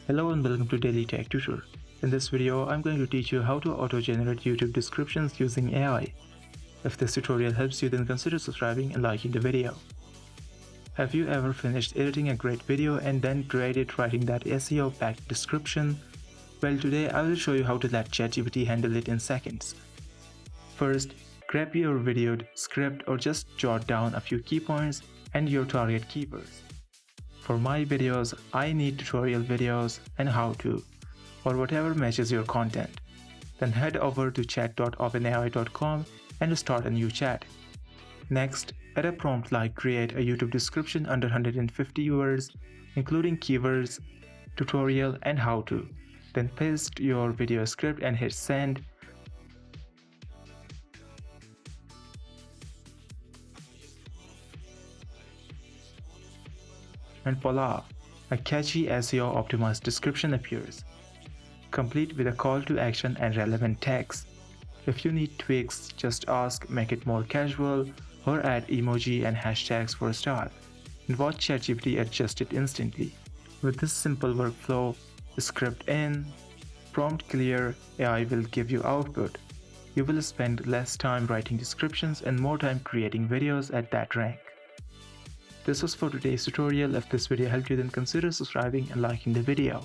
Hello and welcome to Daily Tech Tutor. In this video, I'm going to teach you how to auto-generate YouTube descriptions using AI. If this tutorial helps you, then consider subscribing and liking the video. Have you ever finished editing a great video and then dreaded writing that SEO-packed description? Well, today I will show you how to let ChatGPT handle it in seconds. First, grab your videoed script or just jot down a few key points and your target keywords. For my videos, I need tutorial videos and how-to, or whatever matches your content. Then head over to chat.openai.com and start a new chat. Next, add a prompt like create a YouTube description under 150 words, including keywords, tutorial, and how-to. Then paste your video script and hit send. And voila, a catchy SEO optimized description appears, complete with a call to action and relevant text. If you need tweaks, just ask, make it more casual, or add emoji and hashtags for a style, and watch ChatGPT adjust it instantly. With this simple workflow, script in, prompt clear, AI will give you output. You will spend less time writing descriptions and more time creating videos at that rank. This was for today's tutorial. If this video helped you, then consider subscribing and liking the video.